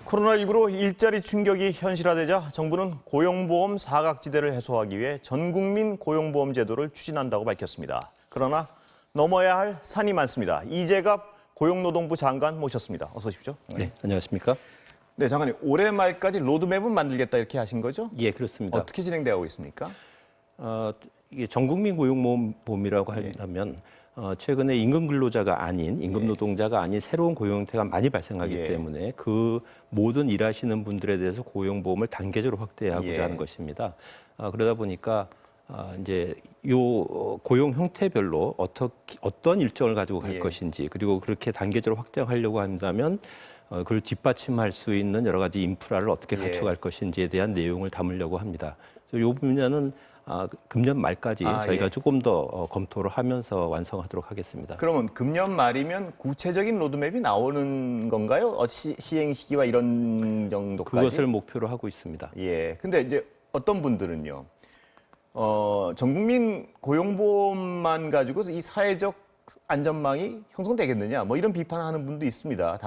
코로나19로 일자리 충격이 현실화되자 정부는 고용보험 사각지대를 해소하기 위해 전국민 고용보험 제도를 추진한다고 밝혔습니다. 그러나 넘어야 할 산이 많습니다. 이재갑 고용노동부 장관 모셨습니다. 어서 오십시오. 네, 안녕하십니까? 네, 장관님. 올해 말까지 로드맵은 만들겠다 이렇게 하신 거죠? 예, 그렇습니다. 어떻게 진행되고 있습니까? 이게 전국민 고용보험이라고 한다면 최근에 임금 근로자가 아닌 임금 노동자가 아닌 새로운 고용 형태가 많이 발생하기 때문에 그 모든 일하시는 분들에 대해서 고용보험을 단계적으로 확대하고자 하는 것입니다. 그러다 보니까 이제 요 고용 형태별로 어떤 일정을 가지고 갈 것인지 그리고 그렇게 단계적으로 확대하려고 한다면 그걸 뒷받침할 수 있는 여러 가지 인프라를 어떻게 갖춰갈 것인지에 대한 내용을 담으려고 합니다. 그래서 이 분야는 금년 말까지 저희가 조금 더 검토를 하면서 완성하도록 하겠습니다. 그러면 금년 말이면 구체적인 로드맵이 나오는 건가요? 시행 시기와 이런 정도까지? 그것을 목표로 하고 있습니다. 예. 근데 이제 어떤 분들은요. 전국민 고용보험만 가지고 이 사회적 안전망이 형성되겠느냐 뭐 이런 비판하는 분도 있습니다.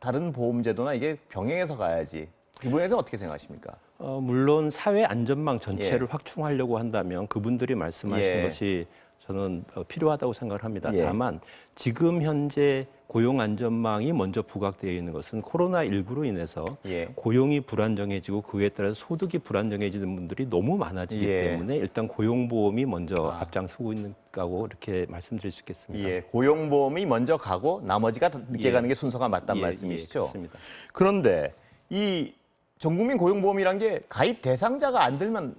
다른 보험제도나 이게 병행해서 가야지. 이 부분에 대해서 어떻게 생각하십니까? 물론 사회 안전망 전체를 확충하려고 한다면 그분들이 말씀하신 것이 저는 필요하다고 생각을 합니다. 다만 지금 현재 고용 안전망이 먼저 부각되어 있는 것은 코로나19로 인해서 고용이 불안정해지고 그에 따라서 소득이 불안정해지는 분들이 너무 많아지기 때문에 일단 고용보험이 먼저 앞장서고 있는다고 이렇게 말씀드릴 수 있겠습니다. 예, 고용보험이 먼저 가고 나머지가 늦게 가는 게 순서가 맞다는 말씀이시죠? 그렇습니다. 그런데 이 전국민 고용보험이란 게 가입 대상자가 안 들면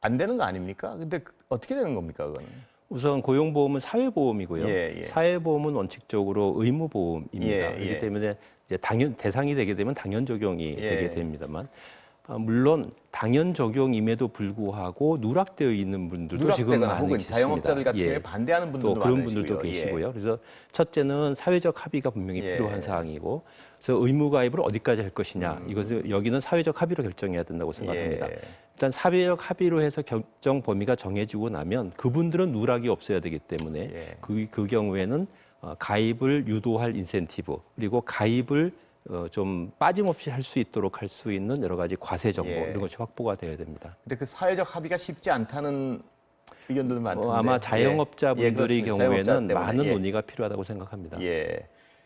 안 되는 거 아닙니까? 근데 어떻게 되는 겁니까, 그거는? 우선 고용보험은 사회보험이고요. 사회보험은 원칙적으로 의무보험입니다. 그렇기 때문에 이제 대상이 되게 되면 당연 적용이 되게 됩니다만 물론 당연 적용임에도 불구하고 누락되어 있는 분들도 지금 많이 혹은 계십니다. 자영업자들 같은 경우에 반대하는 분들도 또 그런 많으시고요. 분들도 계시고요. 그래서 첫째는 사회적 합의가 분명히 필요한 사항이고 그래서 의무 가입을 어디까지 할 것이냐 이것을 여기는 사회적 합의로 결정해야 된다고 생각합니다. 일단 사회적 합의로 해서 결정 범위가 정해지고 나면 그분들은 누락이 없어야 되기 때문에 그 경우에는 가입을 유도할 인센티브 그리고 가입을 좀 빠짐없이 할 수 있도록 할 수 있는 여러 가지 과세 정보 이런 것이 확보가 되어야 됩니다. 근데 그 사회적 합의가 쉽지 않다는 의견들도 많던데. 아마 자영업자분들의 경우에는 자영업자 많은 논의가 필요하다고 생각합니다.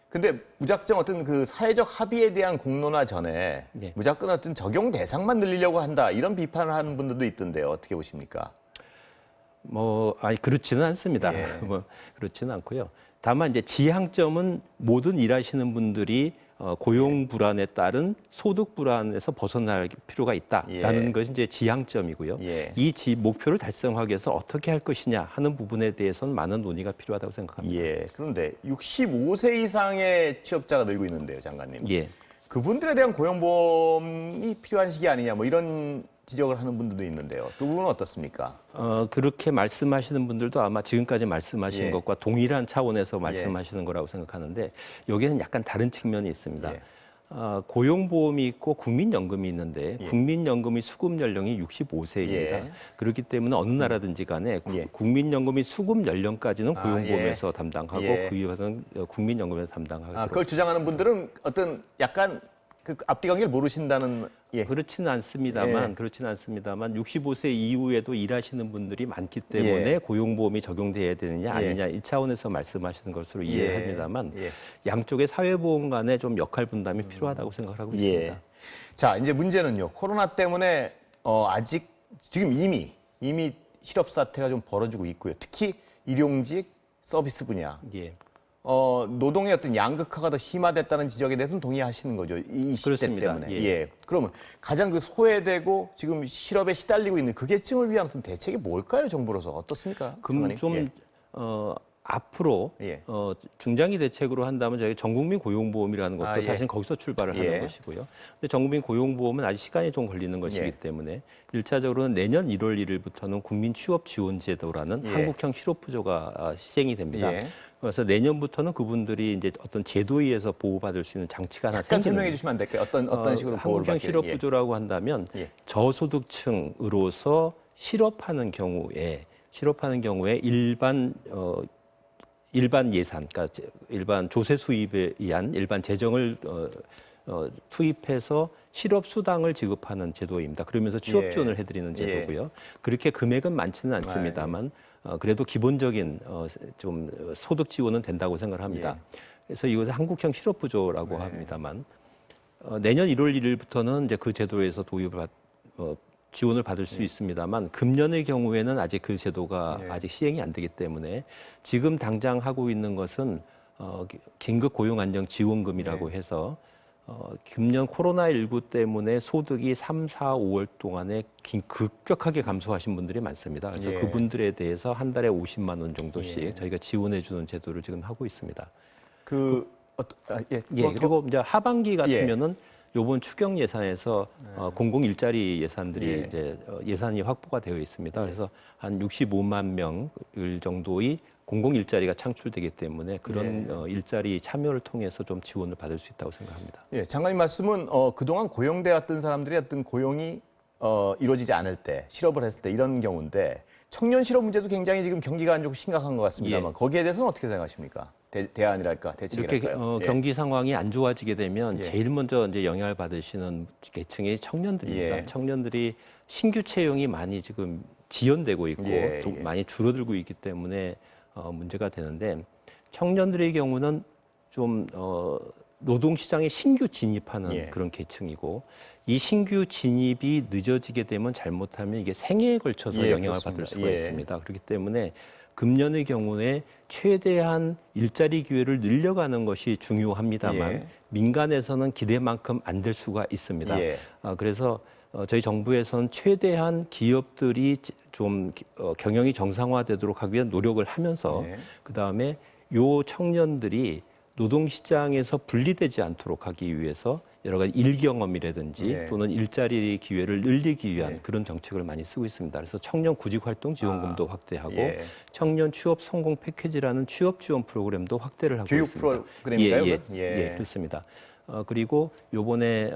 근데 무작정 어떤 그 사회적 합의에 대한 공론화 전에 무작정 어떤 적용 대상만 늘리려고 한다 이런 비판을 하는 분들도 있던데요. 어떻게 보십니까? 그렇지는 않습니다. 그렇지는 않고요. 다만 이제 지향점은 모든 일하시는 분들이 고용 불안에 따른 소득 불안에서 벗어날 필요가 있다라는 것이 이제 지향점이고요. 이 목표를 달성하기 위해서 어떻게 할 것이냐 하는 부분에 대해서는 많은 논의가 필요하다고 생각합니다. 그런데 65세 이상의 취업자가 늘고 있는데요, 장관님. 그분들에 대한 고용보험이 필요한 시기 아니냐 뭐 이런 지적을 하는 분들도 있는데요. 그 부분은 어떻습니까? 그렇게 말씀하시는 분들도 아마 지금까지 말씀하신 것과 동일한 차원에서 말씀하시는 거라고 생각하는데 여기에는 약간 다른 측면이 있습니다. 고용보험이 있고 국민연금이 있는데 국민연금의 수급 연령이 65세입니다. 그렇기 때문에 어느 나라든지 간에 국민연금의 수급 연령까지는 고용보험에서 담당하고 그 이후에는 국민연금에서 담당하고 그걸 주장하는 분들은 어떤 약간 그 앞뒤 관계를 모르신다는 그렇지는 않습니다만 65세 이후에도 일하시는 분들이 많기 때문에 고용보험이 적용돼야 되느냐 아니냐 이 차원에서 말씀하시는 것으로 이해합니다만 양쪽의 사회보험 간의 좀 역할 분담이 필요하다고 생각하고 있습니다. 자, 이제 문제는요. 코로나 때문에 아직 지금 이미 실업 사태가 좀 벌어지고 있고요. 특히 일용직 서비스 분야. 노동의 어떤 양극화가 더 심화됐다는 지적에 대해서는 동의하시는 거죠. 이 시대 때문에. 그러면 가장 그 소외되고 지금 실업에 시달리고 있는 그 계층을 위한 어떤 대책이 뭘까요, 정부로서? 어떻습니까? 앞으로 중장기 대책으로 한다면 저희 전국민 고용보험이라는 것도 사실 거기서 출발을 하는 것이고요. 근데 전국민 고용보험은 아직 시간이 좀 걸리는 것이기 때문에 1차적으로는 내년 1월 1일부터는 국민 취업 지원 제도라는 한국형 실업부조가 시행이 됩니다. 그래서 내년부터는 그분들이 이제 어떤 제도에 의해서 보호받을 수 있는 장치가 하나 생기는. 설명해 주시면 안 될까요? 어떤 식으로 보호를 한국형 실업부조라고 한다면 저소득층으로서 실업하는 경우에 일반 예산, 그러니까 일반 조세 수입에 의한 일반 재정을 투입해서 실업 수당을 지급하는 제도입니다. 그러면서 취업 예. 지원을 해드리는 예. 제도고요. 그렇게 금액은 많지는 않습니다만 그래도 기본적인 좀 소득 지원은 된다고 생각을 합니다. 그래서 이것을 한국형 실업부조라고 합니다만 내년 1월 1일부터는 이제 그 제도에서 지원을 받을 수 있습니다만 금년의 경우에는 아직 그 제도가 아직 시행이 안 되기 때문에 지금 당장 하고 있는 것은 긴급 고용 안정 지원금이라고 해서 금년 코로나19 때문에 소득이 3, 4, 5월 동안에 급격하게 감소하신 분들이 많습니다. 그래서 그분들에 대해서 한 달에 50만 원 정도씩 저희가 지원해 주는 제도를 지금 하고 있습니다. 그리고 이제 하반기 같으면은 요번 추경 예산에서 공공 일자리 예산들이 이제 예산이 확보가 되어 있습니다. 그래서 한 65만 명 정도의 공공 일자리가 창출되기 때문에 그런 일자리 참여를 통해서 좀 지원을 받을 수 있다고 생각합니다. 예, 장관님 말씀은 그동안 고용돼 왔던 사람들이 어떤 고용이 이루어지지 않을 때, 실업을 했을 때 이런 경우인데 청년 실업 문제도 굉장히 지금 경기가 안 좋고 심각한 것 같습니다만 거기에 대해서는 어떻게 생각하십니까? 대안이랄까, 대책이랄까요? 이렇게 경기 상황이 안 좋아지게 되면 제일 먼저 이제 영향을 받으시는 계층이 청년들입니다. 청년들이 신규 채용이 많이 지금 지연되고 있고 또 많이 줄어들고 있기 때문에 문제가 되는데 청년들의 경우는 좀 노동시장에 신규 진입하는 그런 계층이고 이 신규 진입이 늦어지게 되면 잘못하면 이게 생애에 걸쳐서 영향을 그렇습니다. 받을 수가 있습니다. 그렇기 때문에 금년의 경우에 최대한 일자리 기회를 늘려가는 것이 중요합니다만 민간에서는 기대만큼 안 될 수가 있습니다. 그래서 저희 정부에서는 최대한 기업들이 좀 경영이 정상화되도록 하기 위한 노력을 하면서 그다음에 요 청년들이 노동시장에서 분리되지 않도록 하기 위해서 여러 가지 일 경험이라든지 또는 일자리 기회를 늘리기 위한 그런 정책을 많이 쓰고 있습니다. 그래서 청년 구직 활동 지원금도 확대하고 청년 취업 성공 패키지라는 취업 지원 프로그램도 확대를 하고 교육 있습니다. 프로그램인가요? 그렇습니다. 그리고 요번에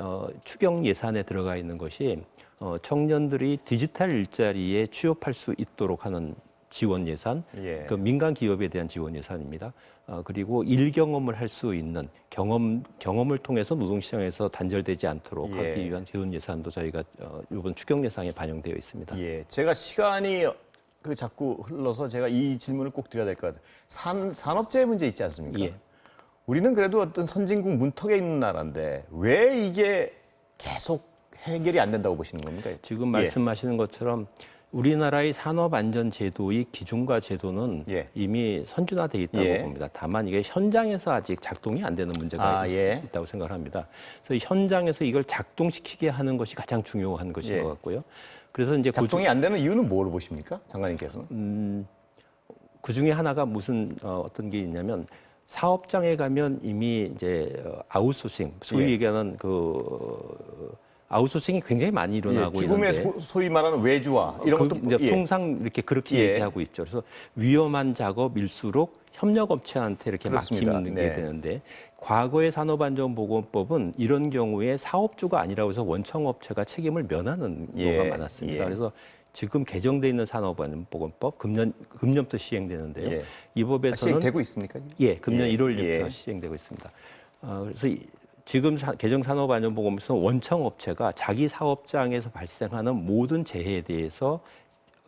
추경 예산에 들어가 있는 것이 청년들이 디지털 일자리에 취업할 수 있도록 하는 지원 예산, 그 민간 기업에 대한 지원 예산입니다. 그리고 일 경험을 할 수 있는 경험을 통해서 노동시장에서 단절되지 않도록 하기 위한 지원 예산도 저희가 이번 추경 예산에 반영되어 있습니다. 제가 시간이 자꾸 흘러서 제가 이 질문을 꼭 드려야 될 것 같아요. 산업재해 문제 있지 않습니까? 우리는 그래도 어떤 선진국 문턱에 있는 나라인데 왜 이게 계속 해결이 안 된다고 보시는 겁니까? 지금 말씀하시는 것처럼 우리나라의 산업안전제도의 기준과 제도는 이미 선진화되어 있다고 봅니다. 다만 이게 현장에서 아직 작동이 안 되는 문제가 있다고 생각을 합니다. 그래서 현장에서 이걸 작동시키게 하는 것이 가장 중요한 것인 것 같고요. 그래서 이제 작동이 안 되는 이유는 뭐로 보십니까, 장관님께서는? 그 중에 하나가 어떤 게 있냐면 사업장에 가면 이미 이제 아웃소싱, 소위 얘기하는 아웃소싱이 굉장히 많이 일어나고 죽음의 있는데 소위 말하는 외주화 이런 것도 이제 통상 이렇게 그렇게 얘기하고 있죠. 그래서 위험한 작업일수록 협력업체한테 이렇게 맡기는 게 되는데 과거의 산업안전보건법은 이런 경우에 사업주가 아니라고 해서 원청업체가 책임을 면하는 경우가 많았습니다. 그래서 지금 개정돼 있는 산업안전보건법 금년부터 시행되는데요. 이 법에서는 시행되고 있습니까? 금년 1월 1일부터 시행되고 있습니다. 그래서 지금 개정 산업안전보건법에서 원청업체가 자기 사업장에서 발생하는 모든 재해에 대해서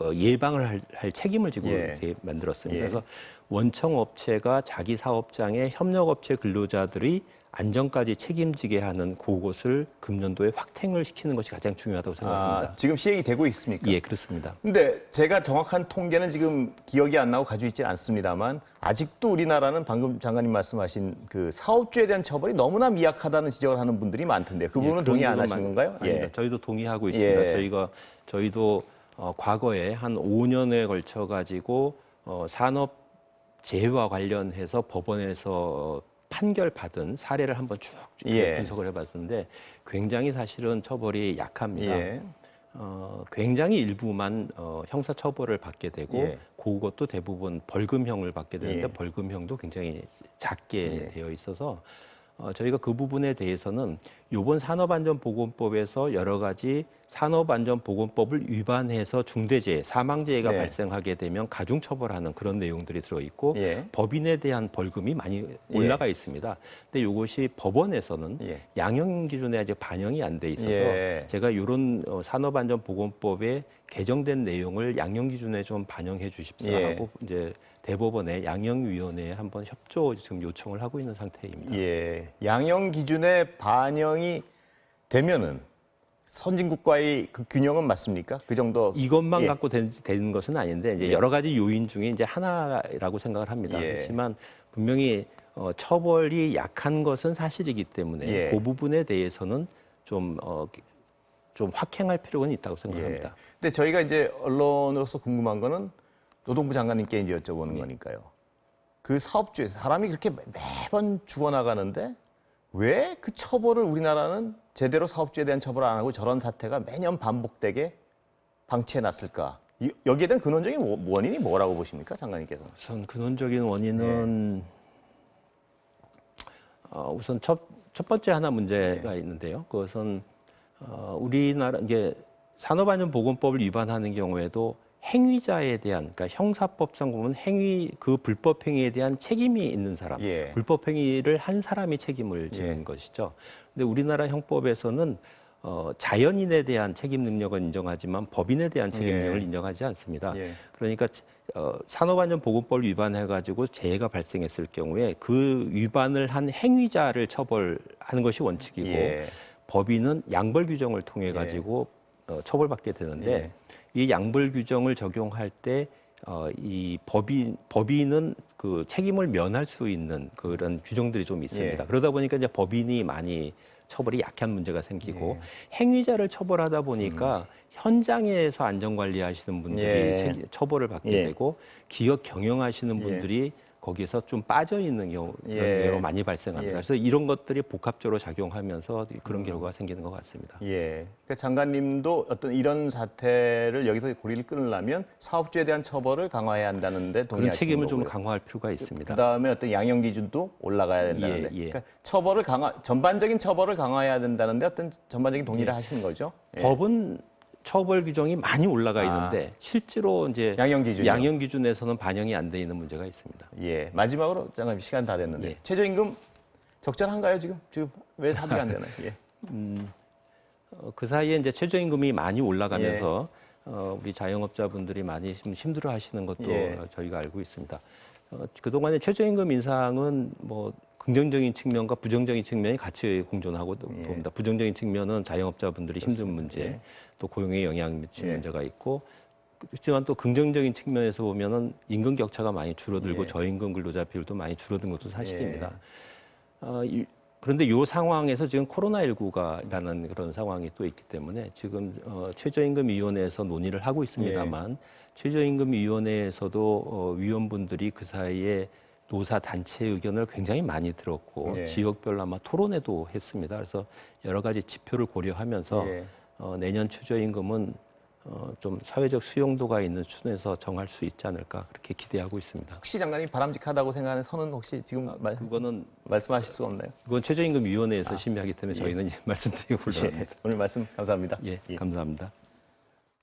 예방을 할 책임을 지고 이렇게 만들었습니다. 그래서 원청업체가 자기 사업장에 협력업체 근로자들이 안전까지 책임지게 하는 그것을 금년도에 확대를 시키는 것이 가장 중요하다고 생각합니다. 지금 시행이 되고 있습니까? 그렇습니다. 근데 제가 정확한 통계는 지금 기억이 안 나고 가지고 있지는 않습니다만 아직도 우리나라는 방금 장관님 말씀하신 그 사업주에 대한 처벌이 너무나 미약하다는 지적을 하는 분들이 많던데 그 부분은 동의 안 하시는 건가요? 아닙니다. 저희도 동의하고 있습니다. 저희도 과거에 한 5년에 걸쳐 가지고 산업 재해와 관련해서 법원에서 판결받은 사례를 한번 쭉 분석을 해봤는데 굉장히 사실은 처벌이 약합니다. 굉장히 일부만 형사처벌을 받게 되고 그것도 대부분 벌금형을 받게 되는데 벌금형도 굉장히 작게 되어 있어서 저희가 그 부분에 대해서는 이번 산업안전보건법에서 여러 가지 산업안전보건법을 위반해서 중대재해, 사망재해가 네. 발생하게 되면 가중처벌하는 그런 내용들이 들어있고 예. 법인에 대한 벌금이 많이 올라가 있습니다. 근데 이것이 법원에서는 예. 양형 기준에 아직 반영이 안 돼 있어서 예. 제가 이런 산업안전보건법에 개정된 내용을 양형 기준에 좀 반영해 주십사 예. 하고 이제 대법원의 양형위원회에 한번 협조 지금 요청을 하고 있는 상태입니다. 예. 양형 기준에 반영이 되면은 선진국과의 그 균형은 맞습니까? 그 정도. 이것만 예. 갖고 되는 것은 아닌데 이제 예. 여러 가지 요인 중에 이제 하나라고 생각을 합니다. 예. 그렇지만 분명히 처벌이 약한 것은 사실이기 때문에 예. 그 부분에 대해서는 좀 확행할 필요는 있다고 생각합니다. 예. 근데 저희가 이제 언론으로서 궁금한 거는 노동부 장관님께 이제 여쭤보는 거니까요. 그 사업주에 사람이 그렇게 매번 죽어나가는데 왜 그 처벌을 우리나라는 제대로 사업주에 대한 처벌을 안 하고 저런 사태가 매년 반복되게 방치해놨을까? 여기에 대한 근원적인 원인이 뭐라고 보십니까, 장관님께서? 우선 근원적인 원인은 우선 첫 번째 하나 문제가 있는데요. 그것은 우리나라 이제 산업안전보건법을 위반하는 경우에도 행위자에 대한, 그러니까 형사법상 보면 그 불법 행위에 대한 책임이 있는 사람, 예. 불법 행위를 한 사람이 책임을 지는 예. 것이죠. 근데 우리나라 형법에서는 자연인에 대한 책임 능력은 인정하지만 법인에 대한 책임 능력을 예. 인정하지 않습니다. 예. 그러니까 산업안전보건법을 위반해가지고 재해가 발생했을 경우에 그 위반을 한 행위자를 처벌하는 것이 원칙이고 예. 법인은 양벌 규정을 통해 가지고 처벌받게 되는데 예. 이 양벌 규정을 적용할 때 이 법인은 그 책임을 면할 수 있는 그런 규정들이 좀 있습니다. 예. 그러다 보니까 이제 법인이 많이 처벌이 약한 문제가 생기고 행위자를 처벌하다 보니까 현장에서 안전관리하시는 분들이 예. 처벌을 받게 예. 되고 기업 경영하시는 예. 분들이 거기서 좀 빠져 있는 경우가 예. 많이 발생합니다. 예. 그래서 이런 것들이 복합적으로 작용하면서 그런 결과가 생기는 것 같습니다. 예. 그러니까 장관님도 어떤 이런 사태를 여기서 고리를 끊으려면 사업주에 대한 처벌을 강화해야 한다는데 그런 동의하시는 책임을 좀 거고요. 강화할 필요가 있습니다. 그다음에 어떤 양형 기준도 올라가야 된다는데. 예, 예. 그러니까 전반적인 처벌을 강화해야 된다는데 어떤 전반적인 동의를 하시는 거죠? 예. 법은 처벌 규정이 많이 올라가 있는데 실제로 이제 양형 기준이요? 양형 기준에서는 반영이 안 돼 있는 문제가 있습니다. 예. 마지막으로 장관님 시간 다 됐는데 예. 최저임금 적절한가요 지금? 지금 왜 합의가 안 되나요? 예. 그 사이에 이제 최저임금이 많이 올라가면서 우리 자영업자분들이 많이 좀 힘들어하시는 것도 예. 저희가 알고 있습니다. 그동안의 최저임금 인상은 뭐 긍정적인 측면과 부정적인 측면이 같이 공존하고 봅니다. 부정적인 측면은 자영업자분들이 힘든 문제, 또 고용에 영향 미치는 예. 문제가 있고, 그렇지만 또 긍정적인 측면에서 보면은 임금 격차가 많이 줄어들고 예. 저임금 근로자 비율도 많이 줄어든 것도 사실입니다. 그런데 이 상황에서 지금 코로나19가라는 그런 상황이 또 있기 때문에 지금 최저임금위원회에서 논의를 하고 있습니다만 최저임금위원회에서도 위원분들이 그 사이에 노사 단체 의견을 굉장히 많이 들었고 예. 지역별로 아마 토론회도 했습니다. 그래서 여러 가지 지표를 고려하면서 예. 내년 최저임금은 좀 사회적 수용도가 있는 수준에서 정할 수 있지 않을까 그렇게 기대하고 있습니다. 혹시 장관님 바람직하다고 생각하는 선은 혹시 지금 그거는 말씀하실 수가 없나요? 그건 최저임금위원회에서 심의하기 때문에 저희는 말씀드리고 예. 곤란합니다. 오늘 말씀 감사합니다. 예, 감사합니다.